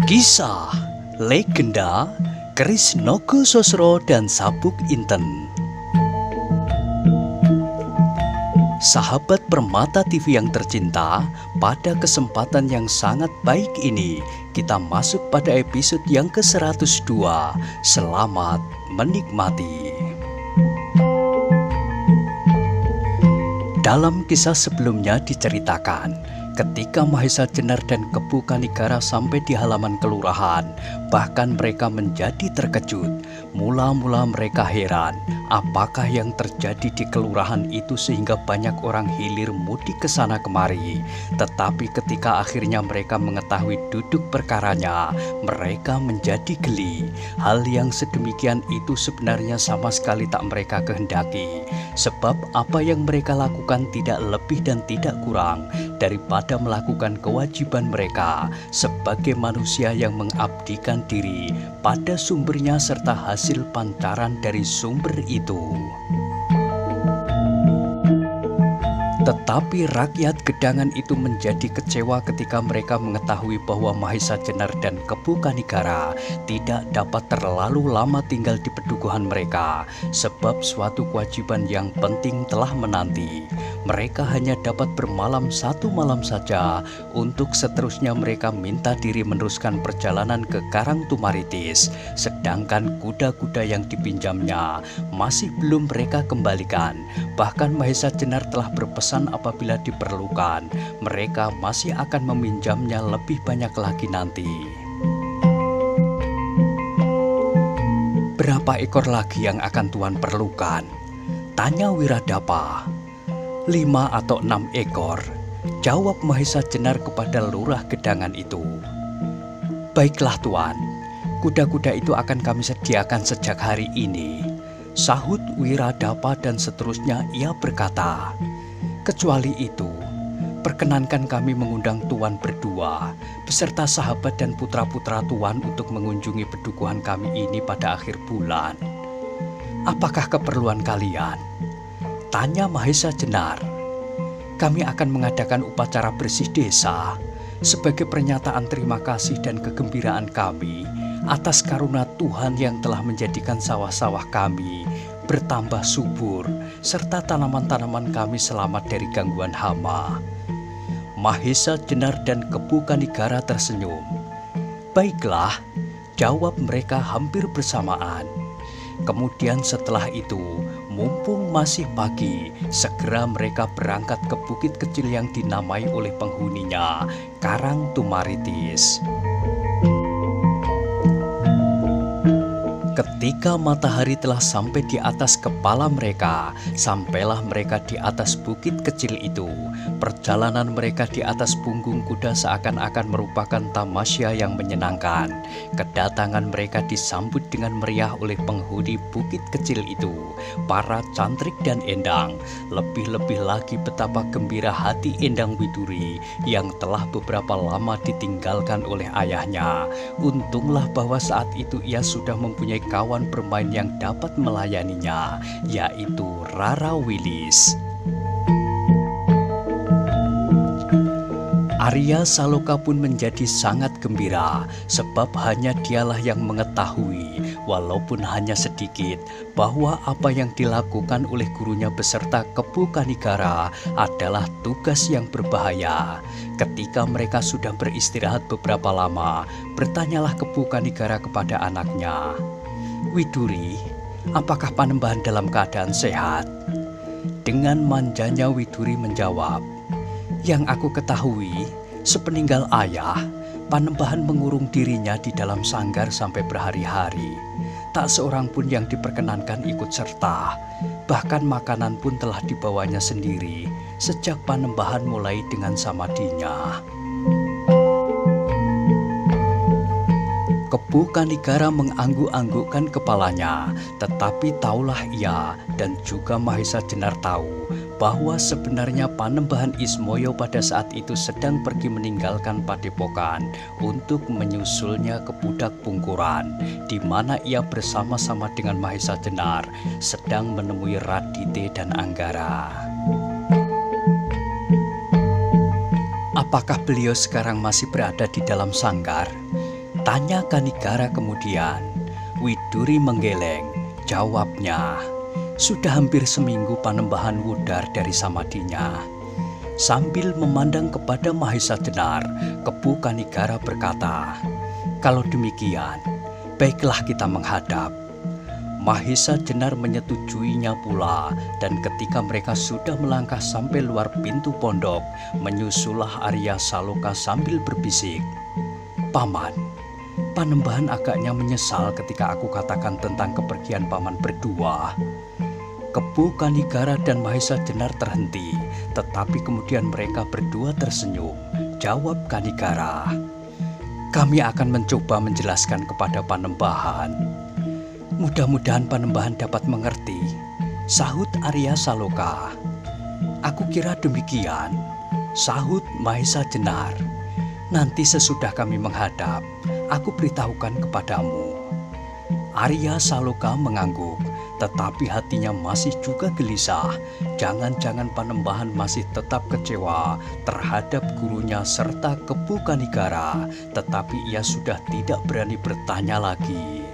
Kisah, legenda, keris Nogo Sosro dan Sabuk Inten. Sahabat Permata TV yang tercinta, pada kesempatan yang sangat baik ini, kita masuk pada episode yang ke-102. Selamat menikmati. Dalam kisah sebelumnya diceritakan, ketika Mahesa Jenar dan Kepu Kanigara sampai di halaman kelurahan, bahkan mereka menjadi terkejut. Mula-mula mereka heran, apakah yang terjadi di kelurahan itu sehingga banyak orang hilir mudik ke sana kemari. Tetapi ketika akhirnya mereka mengetahui duduk perkaranya, mereka menjadi geli. Hal yang sedemikian itu sebenarnya sama sekali tak mereka kehendaki. Sebab apa yang mereka lakukan tidak lebih dan tidak kurang daripada melakukan kewajiban mereka sebagai manusia yang mengabdikan diri pada sumbernya serta hasil pancaran dari sumber itu. Tetapi rakyat Gedangan itu menjadi kecewa ketika mereka mengetahui bahwa Mahesa Jenar dan Kepu Kanigara tidak dapat terlalu lama tinggal di pedukuhan mereka, sebab suatu kewajiban yang penting telah menanti. Mereka hanya dapat bermalam satu malam saja, untuk seterusnya mereka minta diri meneruskan perjalanan ke Karang Tumaritis, sedangkan kuda-kuda yang dipinjamnya masih belum mereka kembalikan. Bahkan Mahesa Jenar telah berpesan apabila diperlukan, mereka masih akan meminjamnya lebih banyak lagi nanti. Berapa ekor lagi yang akan Tuan perlukan? Tanya Wiradapa. 5 atau 6 ekor, jawab Mahesa Jenar kepada lurah Gedangan itu. Baiklah Tuan, kuda-kuda itu akan kami sediakan sejak hari ini, sahut Wiradapa, dan seterusnya ia berkata, kecuali itu, perkenankan kami mengundang Tuan berdua beserta sahabat dan putra-putra Tuan untuk mengunjungi pedukuhan kami ini pada akhir bulan. Apakah keperluan kalian? Tanya Mahesa Jenar. Kami akan mengadakan upacara bersih desa sebagai pernyataan terima kasih dan kegembiraan kami atas karuna Tuhan yang telah menjadikan sawah-sawah kami bertambah subur serta tanaman-tanaman kami selamat dari gangguan hama. Mahesa Jenar dan Kepu Kanigara tersenyum. Baiklah, jawab mereka hampir bersamaan. Kemudian setelah itu, mumpung masih pagi, segera mereka berangkat ke bukit kecil yang dinamai oleh penghuninya Karang Tumaritis. Ketika matahari telah sampai di atas kepala mereka, sampailah mereka di atas bukit kecil itu. Perjalanan mereka di atas punggung kuda seakan-akan merupakan tamasya yang menyenangkan. Kedatangan mereka disambut dengan meriah oleh penghuni bukit kecil itu, para cantrik dan endang. Lebih-lebih lagi betapa gembira hati Endang Widuri yang telah beberapa lama ditinggalkan oleh ayahnya. Untunglah bahwa saat itu ia sudah mempunyai kawan bermain yang dapat melayaninya, yaitu Rara Wilis. Arya Saloka pun menjadi sangat gembira, sebab hanya dialah yang mengetahui, walaupun hanya sedikit, bahwa apa yang dilakukan oleh gurunya beserta Kepu Kanigara adalah tugas yang berbahaya. Ketika mereka sudah beristirahat beberapa lama, bertanyalah Kepu Kanigara kepada anaknya, Widuri, apakah Panembahan dalam keadaan sehat? Dengan manjanya Widuri menjawab, yang aku ketahui, sepeninggal ayah, Panembahan mengurung dirinya di dalam sanggar sampai berhari-hari. Tak seorang pun yang diperkenankan ikut serta. Bahkan makanan pun telah dibawanya sendiri sejak Panembahan mulai dengan samadinya. Kepu Kanigara mengangguk-anggukkan kepalanya, tetapi taulah ia dan juga Mahesa Jenar tahu bahwa sebenarnya Panembahan Ismoyo pada saat itu sedang pergi meninggalkan padepokan untuk menyusulnya ke Pudak Pungkuran, di mana ia bersama-sama dengan Mahesa Jenar sedang menemui Radite dan Anggara. Apakah beliau sekarang masih berada di dalam sanggar? Tanya Kanigara kemudian. Widuri menggeleng. Jawabnya, sudah hampir seminggu Panembahan wudar dari samadinya. Sambil memandang kepada Mahesa Jenar, Kepu Kanigara berkata, kalau demikian, baiklah kita menghadap. Mahesa Jenar menyetujuinya pula, dan ketika mereka sudah melangkah sampai luar pintu pondok, menyusullah Arya Saloka sambil berbisik, Paman, Panembahan agaknya menyesal ketika aku katakan tentang kepergian Paman berdua. Kepu Kanigara dan Mahesa Jenar terhenti, tetapi kemudian mereka berdua tersenyum. Jawab Kanigara, kami akan mencoba menjelaskan kepada Panembahan. Mudah-mudahan Panembahan dapat mengerti, sahut Arya Saloka. Aku kira demikian, sahut Mahesa Jenar. Nanti sesudah kami menghadap, aku beritahukan kepadamu. Arya Saloka mengangguk, tetapi hatinya masih juga gelisah. Jangan-jangan Panembahan masih tetap kecewa terhadap gurunya serta Kepu Kanigara, tetapi ia sudah tidak berani bertanya lagi.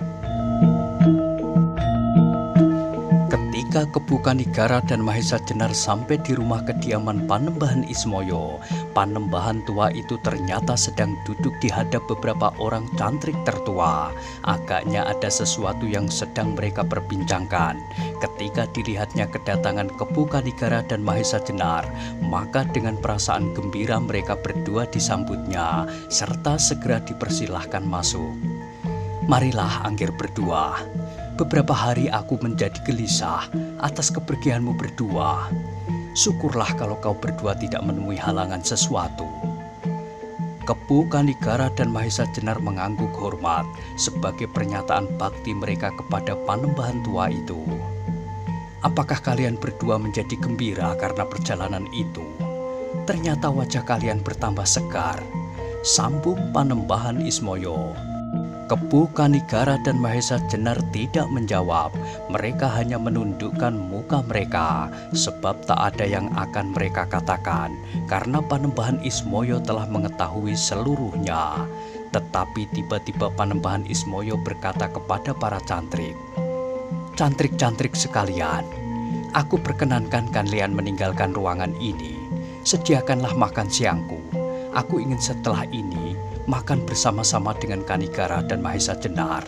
Ketika Kepu Kanigara dan Mahesa Jenar sampai di rumah kediaman Panembahan Ismoyo, Panembahan tua itu ternyata sedang duduk di hadap beberapa orang cantrik tertua. Agaknya ada sesuatu yang sedang mereka perbincangkan. Ketika dilihatnya kedatangan Kepu Kanigara dan Mahesa Jenar, maka dengan perasaan gembira mereka berdua disambutnya, serta segera dipersilahkan masuk. Marilah Anggir berdua. Beberapa hari aku menjadi gelisah atas kepergianmu berdua. Syukurlah kalau kau berdua tidak menemui halangan sesuatu. Kepu Kanigara dan Mahesa Jenar mengangguk hormat sebagai pernyataan bakti mereka kepada Panembahan tua itu. Apakah kalian berdua menjadi gembira karena perjalanan itu? Ternyata wajah kalian bertambah segar, sambung Panembahan Ismoyo. Kepu Kanigara dan Mahesa Jenar tidak menjawab. Mereka hanya menundukkan muka mereka, sebab tak ada yang akan mereka katakan, karena Panembahan Ismoyo telah mengetahui seluruhnya. Tetapi tiba-tiba Panembahan Ismoyo berkata kepada para cantrik, "Cantrik-cantrik sekalian, aku perkenankan kalian meninggalkan ruangan ini. Sediakanlah makan siangku. Aku ingin setelah ini makan bersama-sama dengan Kanigara dan Mahesa Jenar."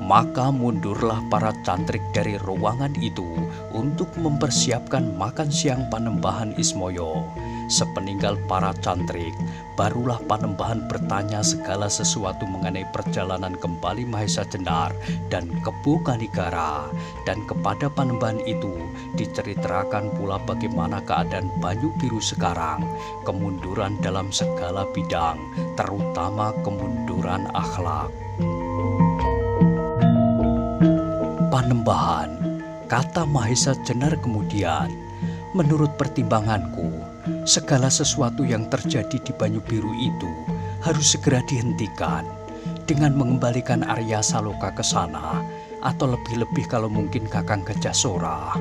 Maka mundurlah para cantrik dari ruangan itu untuk mempersiapkan makan siang Panembahan Ismoyo. Sepeninggal para cantrik, barulah Panembahan bertanya segala sesuatu mengenai perjalanan kembali Mahesa Jenar dan Kepu Kanigara. Dan kepada Panembahan itu diceritakan pula bagaimana keadaan Banyu Biru sekarang, kemunduran dalam segala bidang, terutama kemunduran akhlak. Panembahan, kata Mahesa Jenar kemudian, menurut pertimbanganku, segala sesuatu yang terjadi di Banyu Biru itu harus segera dihentikan dengan mengembalikan Arya Saloka ke sana, atau lebih-lebih kalau mungkin Kakang Gajah Sora.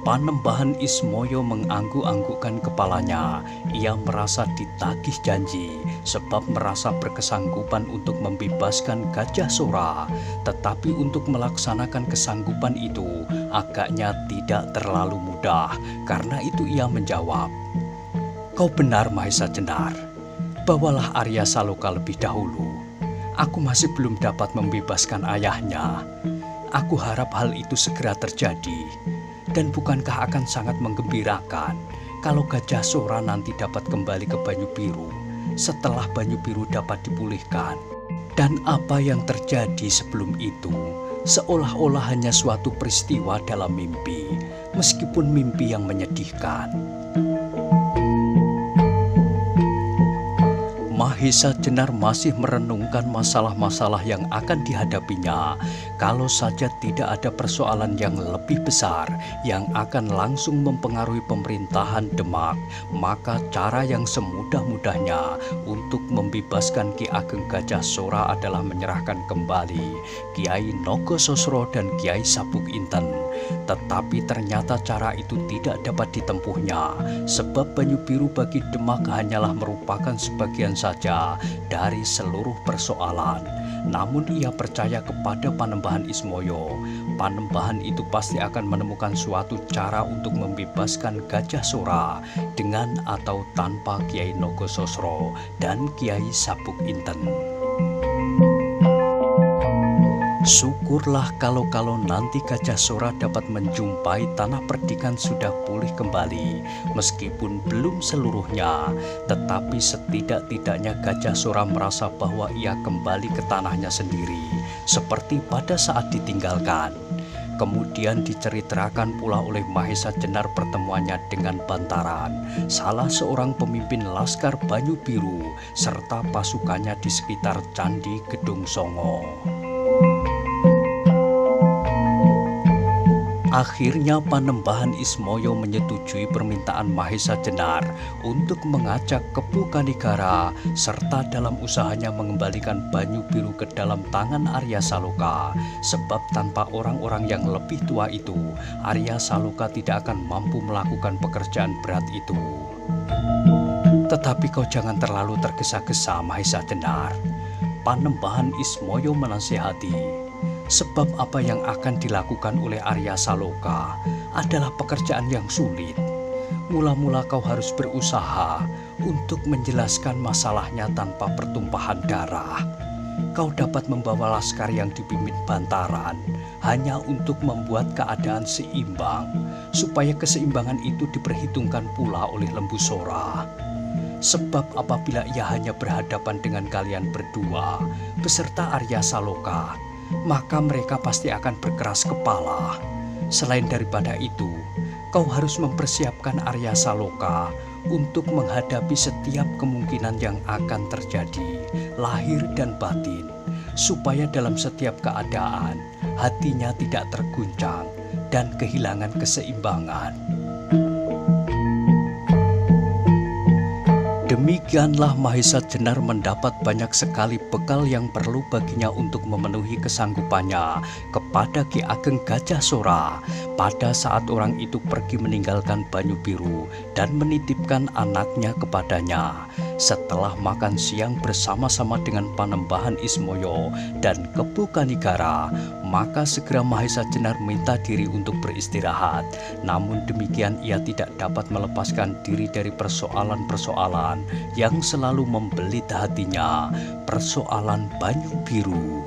Panembahan Ismoyo mengangguk-anggukkan kepalanya. Ia merasa ditagih janji sebab merasa berkesanggupan untuk membebaskan Gajah Sora. Tetapi untuk melaksanakan kesanggupan itu agaknya tidak terlalu mudah. Karena itu ia menjawab, "Kau benar Mahesa Jenar. Bawalah Arya Saloka lebih dahulu. Aku masih belum dapat membebaskan ayahnya. Aku harap hal itu segera terjadi. Dan bukankah akan sangat menggembirakan kalau Gajah Sora nanti dapat kembali ke Banyu Biru setelah Banyu Biru dapat dipulihkan? Dan apa yang terjadi sebelum itu seolah-olah hanya suatu peristiwa dalam mimpi, meskipun mimpi yang menyedihkan." Mahesa Jenar masih merenungkan masalah-masalah yang akan dihadapinya Kalau saja tidak ada persoalan yang lebih besar yang akan langsung mempengaruhi pemerintahan Demak, maka cara yang semudah-mudahnya untuk membebaskan Ki Ageng Gajah Sora adalah menyerahkan kembali Kiai Nogososro dan Kiai Sabuk Inten. Tetapi ternyata cara itu tidak dapat ditempuhnya, sebab Banyu Biru bagi Demak hanyalah merupakan sebagian saja dari seluruh persoalan. Namun ia percaya kepada Panembahan Ismoyo. Panembahan itu pasti akan menemukan suatu cara untuk membebaskan Gajah Sora dengan atau tanpa Kiai Nogososro dan Kiai Sabuk Inten. Syukurlah kalau nanti Gajah Sora dapat menjumpai tanah perdikan sudah pulih kembali, meskipun belum seluruhnya, tetapi setidak-tidaknya Gajah Sora merasa bahwa ia kembali ke tanahnya sendiri, seperti pada saat ditinggalkan. Kemudian diceritakan pula oleh Mahesa Jenar pertemuannya dengan Bantaran, salah seorang pemimpin Laskar Banyu Biru, serta pasukannya di sekitar Candi Gedung Songo. Akhirnya Panembahan Ismoyo menyetujui permintaan Mahesa Jenar untuk mengajak Kepu Kanigara serta dalam usahanya mengembalikan Banyu Biru ke dalam tangan Arya Saloka, sebab tanpa orang-orang yang lebih tua itu, Arya Saloka tidak akan mampu melakukan pekerjaan berat itu. Tetapi kau jangan terlalu tergesa-gesa, Mahesa Jenar. Panembahan Ismoyo menasihati. Sebab apa yang akan dilakukan oleh Arya Saloka adalah pekerjaan yang sulit. Mula-mula kau harus berusaha untuk menjelaskan masalahnya tanpa pertumpahan darah. Kau dapat membawa laskar yang dipimpin Bantaran hanya untuk membuat keadaan seimbang, supaya keseimbangan itu diperhitungkan pula oleh Lembu Sora. Sebab apabila ia hanya berhadapan dengan kalian berdua beserta Arya Saloka, maka mereka pasti akan berkeras kepala. Selain daripada itu, kau harus mempersiapkan Arya Saloka untuk menghadapi setiap kemungkinan yang akan terjadi, lahir dan batin, supaya dalam setiap keadaan hatinya tidak terguncang dan kehilangan keseimbangan. Demikianlah Mahesa Jenar mendapat banyak sekali bekal yang perlu baginya untuk memenuhi kesanggupannya kepada Ki Ageng Gajah Sora pada saat orang itu pergi meninggalkan Banyu Biru dan menitipkan anaknya kepadanya. Setelah makan siang bersama-sama dengan Panembahan Ismoyo dan Kepu Kanigara, maka segera Mahesa Jenar minta diri untuk beristirahat. Namun demikian ia tidak dapat melepaskan diri dari persoalan-persoalan yang selalu membelit hatinya, persoalan Banyu Biru.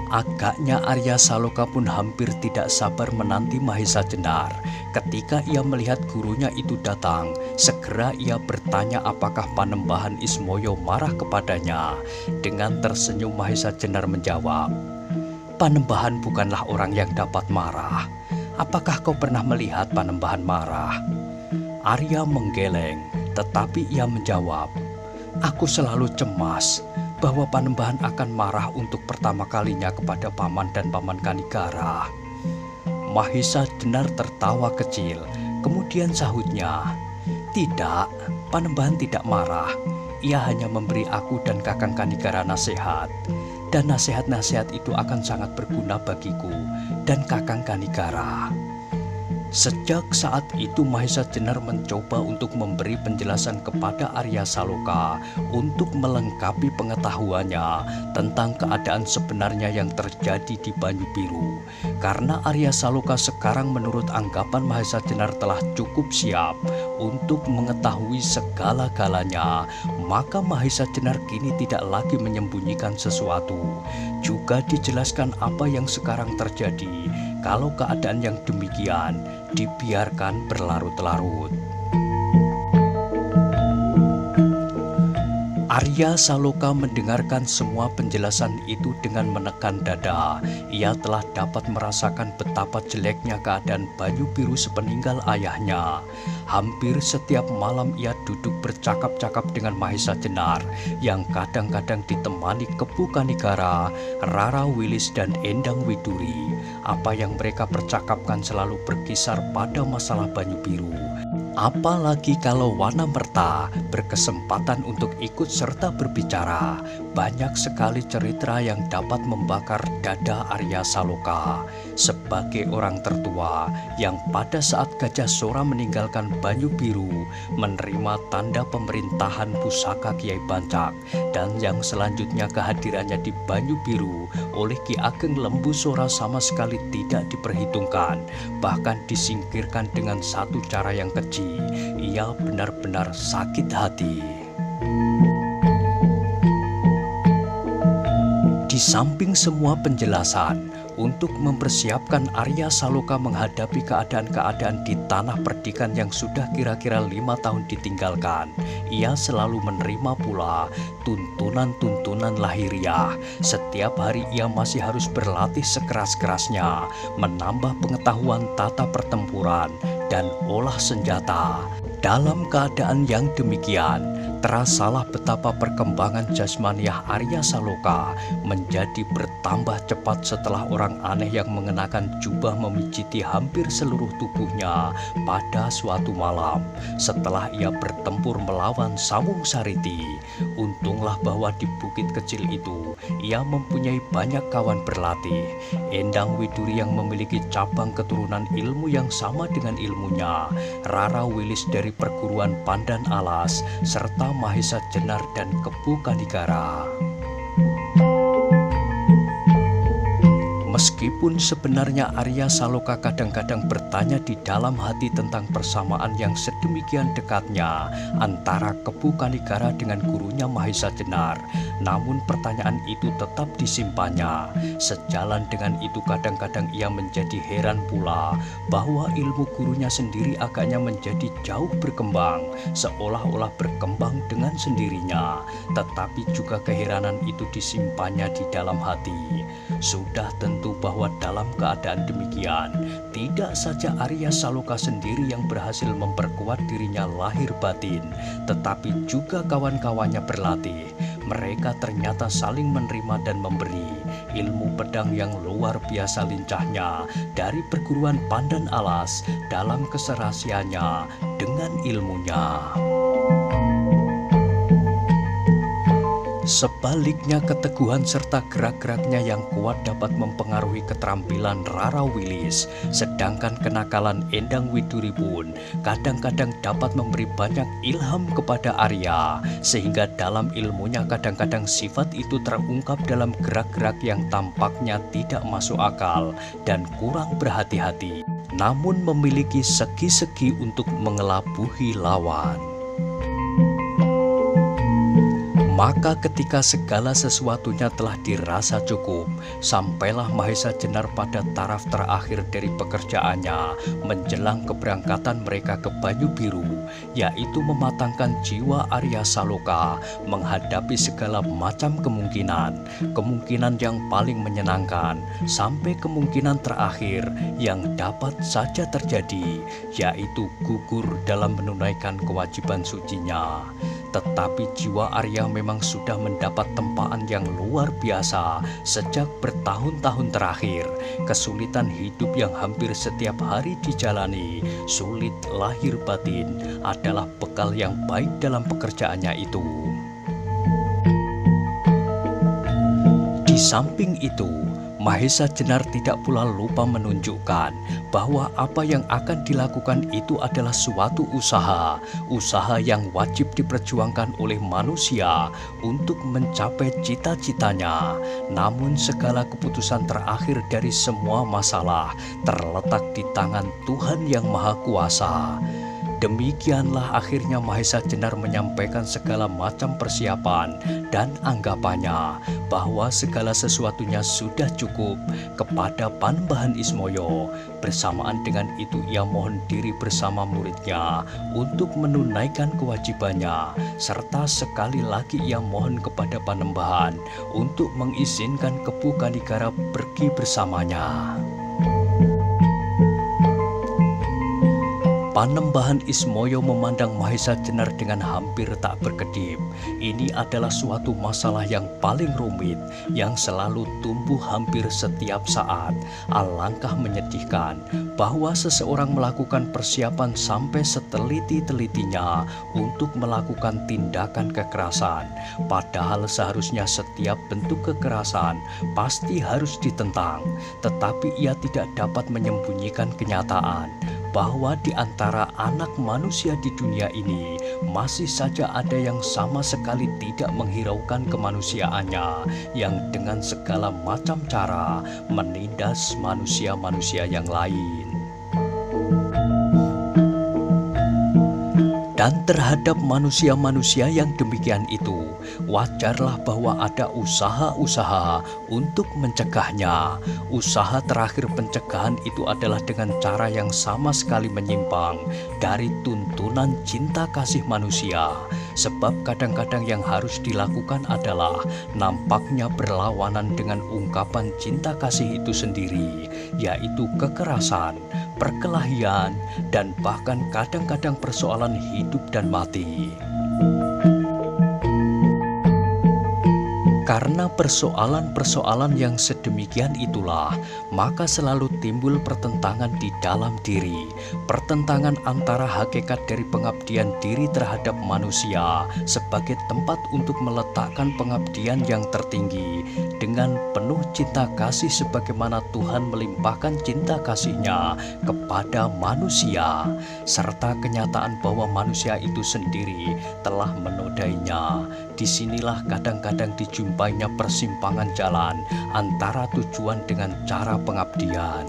Agaknya Arya Saloka pun hampir tidak sabar menanti Mahesa Jenar. Ketika ia melihat gurunya itu datang, segera ia bertanya apakah Panembahan Ismoyo marah kepadanya. Dengan tersenyum Mahesa Jenar menjawab, "Panembahan bukanlah orang yang dapat marah. Apakah kau pernah melihat Panembahan marah?" Arya menggeleng, tetapi ia menjawab, "Aku selalu cemas bahwa Panembahan akan marah untuk pertama kalinya kepada Paman dan Paman Kanigara." Mahesa Jenar tertawa kecil, kemudian sahutnya, "Tidak, Panembahan tidak marah. Ia hanya memberi aku dan Kakang Kanigara nasihat. Dan nasihat-nasihat itu akan sangat berguna bagiku dan Kakang Kanigara." Sejak saat itu Mahesa Jenar mencoba untuk memberi penjelasan kepada Arya Saloka untuk melengkapi pengetahuannya tentang keadaan sebenarnya yang terjadi di Banyu Biru. Karena Arya Saloka sekarang menurut anggapan Mahesa Jenar telah cukup siap untuk mengetahui segala-galanya, maka Mahesa Jenar kini tidak lagi menyembunyikan sesuatu. Juga dijelaskan apa yang sekarang terjadi kalau keadaan yang demikian dibiarkan berlarut-larut. Arya Saloka mendengarkan semua penjelasan itu dengan menekan dada. Ia telah dapat merasakan betapa jeleknya keadaan Banyu Biru sepeninggal ayahnya. Hampir setiap malam ia duduk bercakap-cakap dengan Mahesa Jenar yang kadang-kadang ditemani Kepu Kanigara, Rara Wilis dan Endang Widuri. Apa yang mereka percakapkan selalu berkisar pada masalah Banyu Biru. Apalagi kalau Wanamerta berkesempatan untuk ikut serta berbicara, banyak sekali cerita yang dapat membakar dada Arya Saloka. Sebagai orang tertua yang pada saat Gajah Sora meninggalkan Banyu Biru menerima tanda pemerintahan pusaka Kiai Bancak, dan yang selanjutnya kehadirannya di Banyu Biru oleh Ki Ageng Lembu Sora sama sekali tidak diperhitungkan, bahkan disingkirkan dengan satu cara yang keji. Ia benar-benar sakit hati. Di samping semua penjelasan untuk mempersiapkan Arya Saloka menghadapi keadaan-keadaan di tanah perdikan yang sudah kira-kira 5 tahun ditinggalkan, ia selalu menerima pula tuntunan-tuntunan lahiriah. Setiap hari ia masih harus berlatih sekeras-kerasnya, menambah pengetahuan tata pertempuran dan olah senjata. Dalam keadaan yang demikian, terasalah betapa perkembangan jasmaniah Arya Saloka menjadi bertambah cepat setelah orang aneh yang mengenakan jubah memijiti hampir seluruh tubuhnya pada suatu malam setelah ia bertempur melawan Sawung Sariti. Untunglah bahwa di bukit kecil itu ia mempunyai banyak kawan berlatih. Endang Widuri yang memiliki cabang keturunan ilmu yang sama dengan ilmunya, Rara Wilis dari perguruan Pandan Alas, serta Mahesa Jenar dan Kepu Kanigara. Meskipun sebenarnya Arya Saloka kadang-kadang bertanya di dalam hati tentang persamaan yang sedemikian dekatnya antara Kepu Kanigara dengan gurunya Mahesa Jenar, namun pertanyaan itu tetap disimpannya. Sejalan dengan itu kadang-kadang ia menjadi heran pula bahwa ilmu gurunya sendiri agaknya menjadi jauh berkembang, seolah-olah berkembang dengan sendirinya. Tetapi juga keheranan itu disimpannya di dalam hati. Sudah tentu bahwa dalam keadaan demikian, tidak saja Arya Saloka sendiri yang berhasil memperkuat dirinya lahir batin, tetapi juga kawan-kawannya berlatih. Mereka ternyata saling menerima dan memberi ilmu pedang yang luar biasa lincahnya dari perguruan Pandan Alas dalam keserasiannya dengan ilmunya. Sebaliknya, keteguhan serta gerak-geraknya yang kuat dapat mempengaruhi keterampilan Rara Wilis, sedangkan kenakalan Endang Widuri pun kadang-kadang dapat memberi banyak ilham kepada Arya, sehingga dalam ilmunya kadang-kadang sifat itu terungkap dalam gerak-gerak yang tampaknya tidak masuk akal dan kurang berhati-hati, namun memiliki segi-segi untuk mengelabuhi lawan. Maka ketika segala sesuatunya telah dirasa cukup, sampailah Mahesa Jenar pada taraf terakhir dari pekerjaannya menjelang keberangkatan mereka ke Banyu Biru, yaitu mematangkan jiwa Arya Saloka menghadapi segala macam kemungkinan yang paling menyenangkan sampai kemungkinan terakhir yang dapat saja terjadi, yaitu gugur dalam menunaikan kewajiban sucinya. Tetapi jiwa Arya memang sudah mendapat tempaan yang luar biasa sejak bertahun-tahun terakhir. Kesulitan hidup yang hampir setiap hari dijalani, sulit lahir batin, adalah bekal yang baik dalam pekerjaannya itu. Di samping itu, Mahesa Jenar tidak pula lupa menunjukkan bahwa apa yang akan dilakukan itu adalah suatu usaha yang wajib diperjuangkan oleh manusia untuk mencapai cita-citanya. Namun segala keputusan terakhir dari semua masalah terletak di tangan Tuhan Yang Maha Kuasa. Demikianlah akhirnya Mahesa Jenar menyampaikan segala macam persiapan dan anggapannya bahwa segala sesuatunya sudah cukup kepada Panembahan Ismoyo. Bersamaan dengan itu ia mohon diri bersama muridnya untuk menunaikan kewajibannya, serta sekali lagi ia mohon kepada Panembahan untuk mengizinkan Kepu Kanigara pergi bersamanya. Panembahan Ismoyo memandang Mahesa Jenar dengan hampir tak berkedip. Ini adalah suatu masalah yang paling rumit, yang selalu tumbuh hampir setiap saat. Alangkah menyedihkan bahwa seseorang melakukan persiapan sampai seteliti-telitinya untuk melakukan tindakan kekerasan. Padahal seharusnya setiap bentuk kekerasan pasti harus ditentang, tetapi ia tidak dapat menyembunyikan kenyataan bahwa di antara anak manusia di dunia ini masih saja ada yang sama sekali tidak menghiraukan kemanusiaannya, yang dengan segala macam cara menindas manusia-manusia yang lain. Dan terhadap manusia-manusia yang demikian itu, wajarlah bahwa ada usaha-usaha untuk mencegahnya. Usaha terakhir pencegahan itu adalah dengan cara yang sama sekali menyimpang dari tuntunan cinta kasih manusia. Sebab kadang-kadang yang harus dilakukan adalah nampaknya berlawanan dengan ungkapan cinta kasih itu sendiri, yaitu kekerasan, perkelahian, dan bahkan kadang-kadang persoalan hidup dan mati. Karena persoalan-persoalan yang sedemikian itulah, maka selalu timbul pertentangan di dalam diri. Pertentangan antara hakikat dari pengabdian diri terhadap manusia sebagai tempat untuk meletakkan pengabdian yang tertinggi dengan penuh cinta kasih sebagaimana Tuhan melimpahkan cinta kasih-Nya kepada manusia, serta kenyataan bahwa manusia itu sendiri telah menodainya. Disinilah kadang-kadang dijumpainya persimpangan jalan antara tujuan dengan cara pengabdian.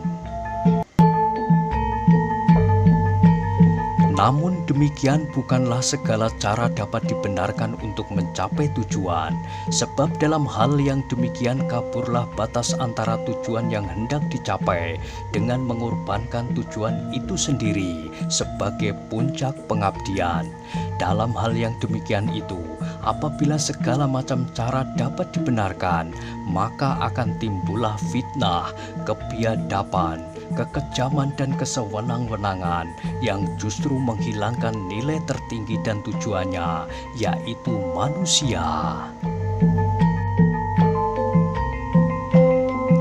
Namun demikian bukanlah segala cara dapat dibenarkan untuk mencapai tujuan, sebab dalam hal yang demikian kaburlah batas antara tujuan yang hendak dicapai dengan mengorbankan tujuan itu sendiri sebagai puncak pengabdian. Dalam hal yang demikian itu, apabila segala macam cara dapat dibenarkan, maka akan timbullah fitnah, kebiadaban, kekejaman dan kesewenang-wenangan yang justru menghilangkan nilai tertinggi dan tujuannya, yaitu manusia.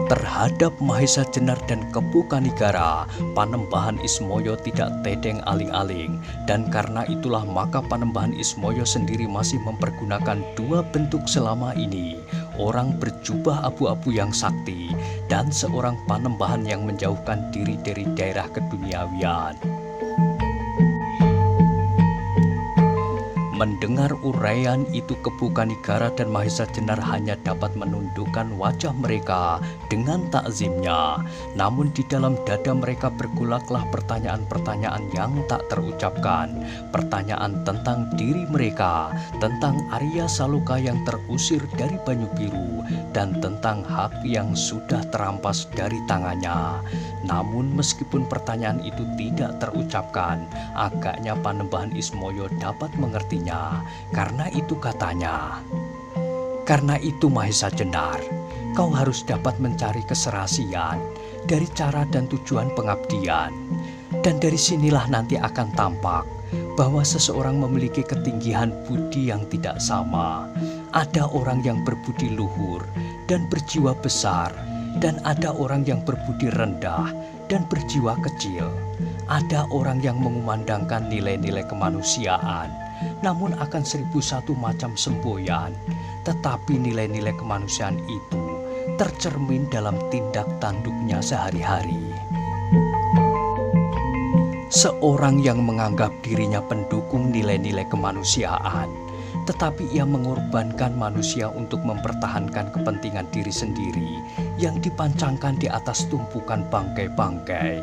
Terhadap Mahesa Jenar dan Kepu Kanigara, Panembahan Ismoyo tidak tedeng aling-aling, dan karena itulah maka Panembahan Ismoyo sendiri masih mempergunakan dua bentuk selama ini: orang berjubah abu-abu yang sakti dan seorang panembahan yang menjauhkan diri dari daerah keduniawian. Mendengar uraian itu, Kepu Kanigara dan Mahesa Jenar hanya dapat menundukkan wajah mereka dengan takzimnya. Namun di dalam dada mereka bergolaklah pertanyaan-pertanyaan yang tak terucapkan. Pertanyaan tentang diri mereka, tentang Arya Saloka yang terusir dari Banyu Biru, dan tentang hak yang sudah terampas dari tangannya. Namun meskipun pertanyaan itu tidak terucapkan, agaknya Panembahan Ismoyo dapat mengertinya. Karena itu katanya, "Karena itu Mahesa Jenar, kau harus dapat mencari keserasian dari cara dan tujuan pengabdian. Dan dari sinilah nanti akan tampak bahwa seseorang memiliki ketinggian budi yang tidak sama. Ada orang yang berbudi luhur dan berjiwa besar, dan ada orang yang berbudi rendah dan berjiwa kecil. Ada orang yang mengumandangkan nilai-nilai kemanusiaan, namun akan 1001 macam semboyan, tetapi nilai-nilai kemanusiaan itu tercermin dalam tindak tanduknya sehari-hari. Seorang yang menganggap dirinya pendukung nilai-nilai kemanusiaan, tetapi ia mengorbankan manusia untuk mempertahankan kepentingan diri sendiri yang dipancangkan di atas tumpukan bangkai-bangkai.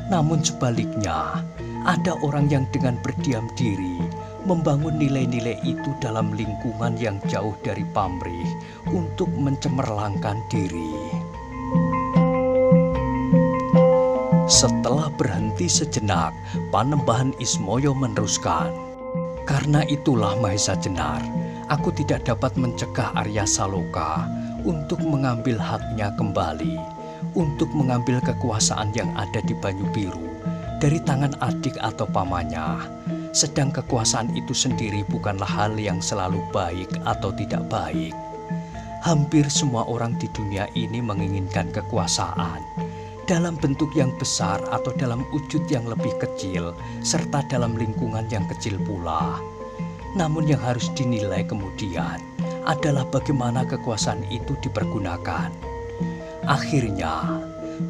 Namun sebaliknya, Ada orang yang dengan berdiam diri membangun nilai-nilai itu dalam lingkungan yang jauh dari pamrih untuk mencemerlangkan diri. Setelah berhenti sejenak, Panembahan Ismoyo meneruskan, "Karena itulah Mahesa Jenar, aku tidak dapat mencegah Arya Saloka untuk mengambil haknya kembali, untuk mengambil kekuasaan yang ada di Banyu Biru dari tangan adik atau pamannya. Sedang kekuasaan itu sendiri bukanlah hal yang selalu baik atau tidak baik. Hampir semua orang di dunia ini menginginkan kekuasaan, dalam bentuk yang besar atau dalam wujud yang lebih kecil, serta dalam lingkungan yang kecil pula. Namun yang harus dinilai kemudian adalah bagaimana kekuasaan itu dipergunakan. Akhirnya,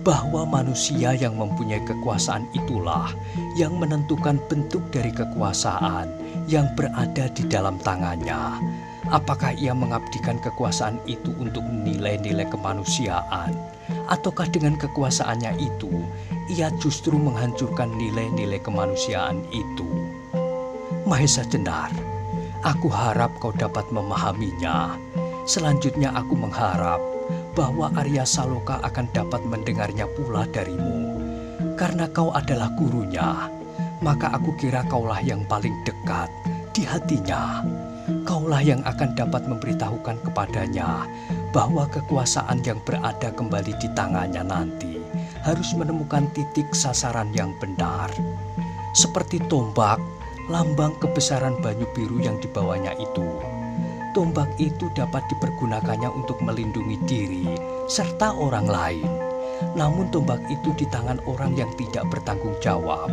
bahwa manusia yang mempunyai kekuasaan itulah yang menentukan bentuk dari kekuasaan yang berada di dalam tangannya. Apakah ia mengabdikan kekuasaan itu untuk nilai-nilai kemanusiaan, ataukah dengan kekuasaannya itu ia justru menghancurkan nilai-nilai kemanusiaan itu? Mahesa Jenar, aku harap kau dapat memahaminya. Selanjutnya aku mengharap bahwa Arya Saloka akan dapat mendengarnya pula darimu. Karena kau adalah gurunya, maka aku kira kaulah yang paling dekat di hatinya. Kaulah yang akan dapat memberitahukan kepadanya bahwa kekuasaan yang berada kembali di tangannya nanti harus menemukan titik sasaran yang benar. Seperti tombak, lambang kebesaran Banyu Biru yang dibawanya itu. Tombak itu dapat dipergunakannya untuk melindungi diri serta orang lain. Namun tombak itu di tangan orang yang tidak bertanggung jawab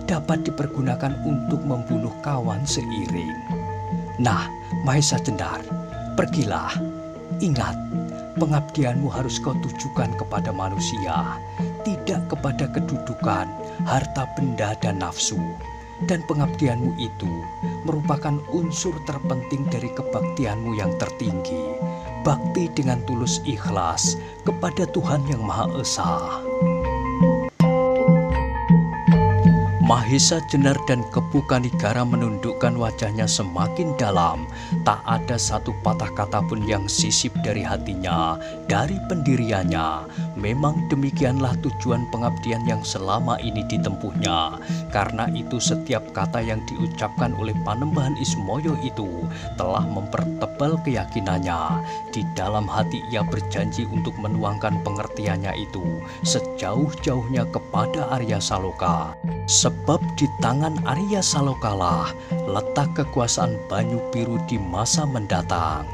dapat dipergunakan untuk membunuh kawan seiring. Nah, Mahesa Jenar, pergilah. Ingat, pengabdianmu harus kau tujukan kepada manusia, tidak kepada kedudukan, harta benda, dan nafsu. Dan pengabdianmu itu merupakan unsur terpenting dari kebaktianmu yang tertinggi, bakti dengan tulus ikhlas kepada Tuhan Yang Maha Esa. Mahesa Jenar dan Kepu Kanigara menundukkan wajahnya semakin dalam. Tak ada satu patah kata pun yang sisip dari hatinya, dari pendiriannya. Memang demikianlah tujuan pengabdian yang selama ini ditempuhnya. Karena itu setiap kata yang diucapkan oleh Panembahan Ismoyo itu telah mempertebal keyakinannya. Di dalam hati ia berjanji untuk menuangkan pengertiannya itu sejauh-jauhnya kepada Arya Saloka. Sebab di tangan Arya Salokalah letak kekuasaan Banyu Biru di masa mendatang.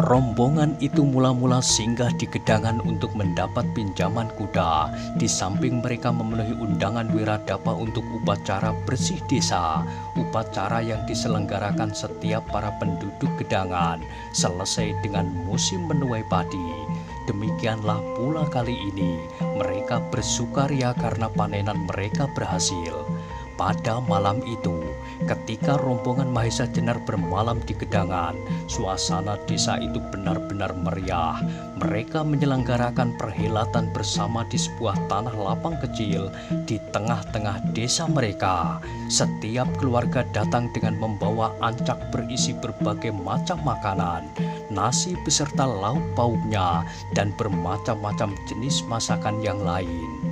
Rombongan itu mula-mula singgah di Gedangan untuk mendapat pinjaman kuda. Di samping mereka memenuhi undangan Wiradapa untuk upacara bersih desa, upacara yang diselenggarakan setiap para penduduk Gedangan selesai dengan musim menuai padi. Demikianlah pula kali ini mereka bersukaria karena panenan mereka berhasil. Pada malam itu, ketika rombongan Mahesa Jenar bermalam di Gedangan, suasana desa itu benar-benar meriah. Mereka menyelenggarakan perhelatan bersama di sebuah tanah lapang kecil di tengah-tengah desa mereka. Setiap keluarga datang dengan membawa ancak berisi berbagai macam makanan, nasi beserta lauk pauknya, dan bermacam-macam jenis masakan yang lain.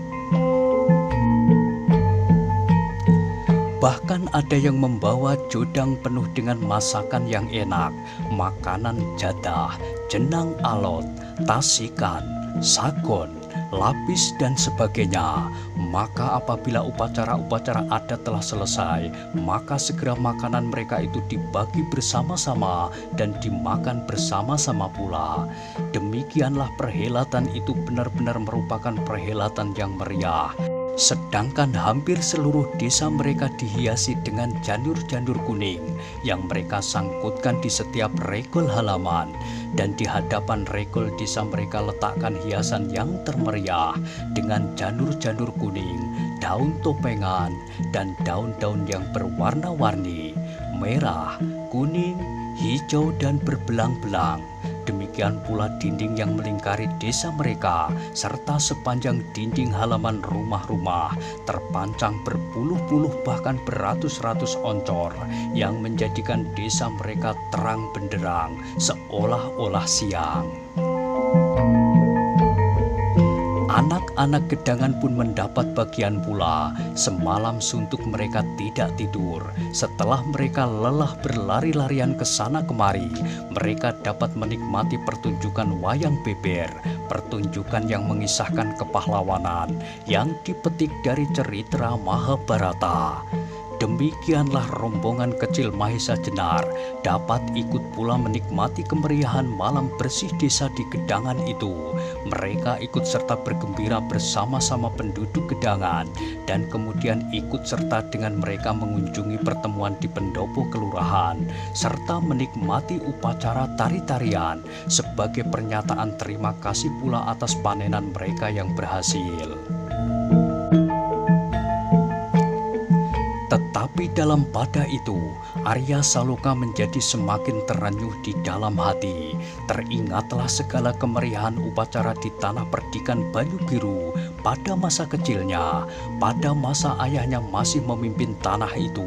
Bahkan ada yang membawa jodang penuh dengan masakan yang enak, makanan jadah, jenang alot, tasikan, sagon, lapis, dan sebagainya. Maka apabila upacara-upacara adat telah selesai, maka segera makanan mereka itu dibagi bersama-sama dan dimakan bersama-sama pula. Demikianlah perhelatan itu benar-benar merupakan perhelatan yang meriah. Sedangkan hampir seluruh desa mereka dihiasi dengan janur-janur kuning yang mereka sangkutkan di setiap regol halaman. Dan di hadapan regol desa mereka letakkan hiasan yang termeriah dengan janur-janur kuning, daun topengan, dan daun-daun yang berwarna-warni, merah, kuning, hijau, dan berbelang-belang. Demikian pula dinding yang melingkari desa mereka, serta sepanjang dinding halaman rumah-rumah terpancang berpuluh-puluh bahkan beratus-ratus oncor yang menjadikan desa mereka terang benderang seolah-olah siang. Anak-anak gedangan pun mendapat bagian pula. Semalam suntuk mereka tidak tidur. Setelah mereka lelah berlari-larian ke sana kemari, mereka dapat menikmati pertunjukan wayang beber, pertunjukan yang mengisahkan kepahlawanan yang dipetik dari cerita Mahabharata. Demikianlah rombongan kecil Mahesa Jenar dapat ikut pula menikmati kemeriahan malam bersih desa di Gedangan itu. Mereka ikut serta bergembira bersama-sama penduduk Gedangan dan kemudian ikut serta dengan mereka mengunjungi pertemuan di pendopo kelurahan serta menikmati upacara tari-tarian sebagai pernyataan terima kasih pula atas panenan mereka yang berhasil. Tetapi dalam pada itu, Arya Saloka menjadi semakin terenyuh di dalam hati. Teringatlah segala kemeriahan upacara di tanah perdikan Banyu Biru pada masa kecilnya, pada masa ayahnya masih memimpin tanah itu.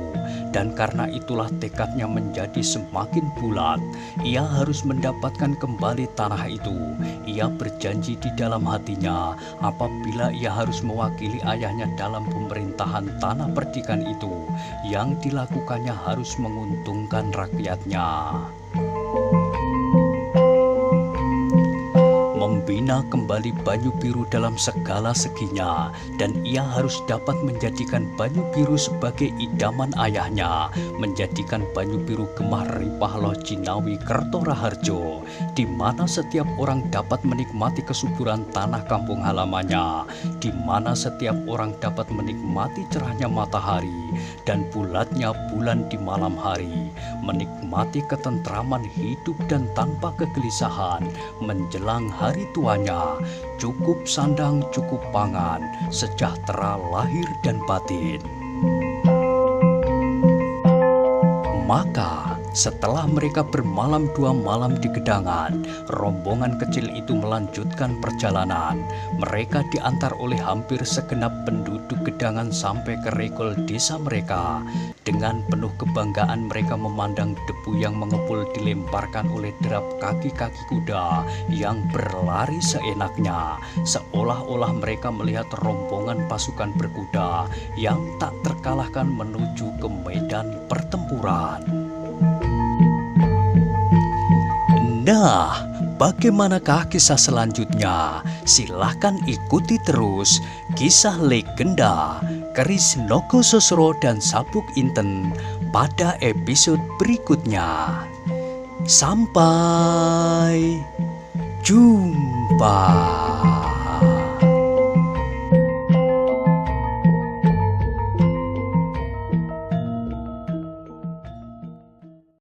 Dan karena itulah tekadnya menjadi semakin bulat. Ia harus mendapatkan kembali tanah itu. Ia berjanji di dalam hatinya, apabila ia harus mewakili ayahnya dalam pemerintahan tanah perdikan itu, yang dilakukannya harus menguntungkan rakyatnya. Membina kembali Banyu Biru dalam segala seginya, dan ia harus dapat menjadikan Banyu Biru sebagai idaman ayahnya, menjadikan Banyu Biru Gemah Ripah Loh Jinawi Kertoraharjo, di mana setiap orang dapat menikmati kesuburan tanah kampung halamannya, di mana setiap orang dapat menikmati cerahnya matahari dan bulatnya bulan di malam hari, menikmati ketentraman hidup dan tanpa kegelisahan menjelang hari tuanya, cukup sandang, cukup pangan, sejahtera lahir dan batin. Maka setelah mereka bermalam 2 malam di Gedangan, rombongan kecil itu melanjutkan perjalanan. Mereka diantar oleh hampir segenap penduduk Gedangan sampai ke regol desa mereka. Dengan penuh kebanggaan mereka memandang debu yang mengepul dilemparkan oleh derap kaki-kaki kuda yang berlari seenaknya, seolah-olah mereka melihat rombongan pasukan berkuda yang tak terkalahkan menuju ke medan pertempuran. Nah, bagaimanakah kisah selanjutnya? Silahkan ikuti terus kisah legenda Keris Nogososro dan Sabuk Inten pada episode berikutnya. Sampai jumpa.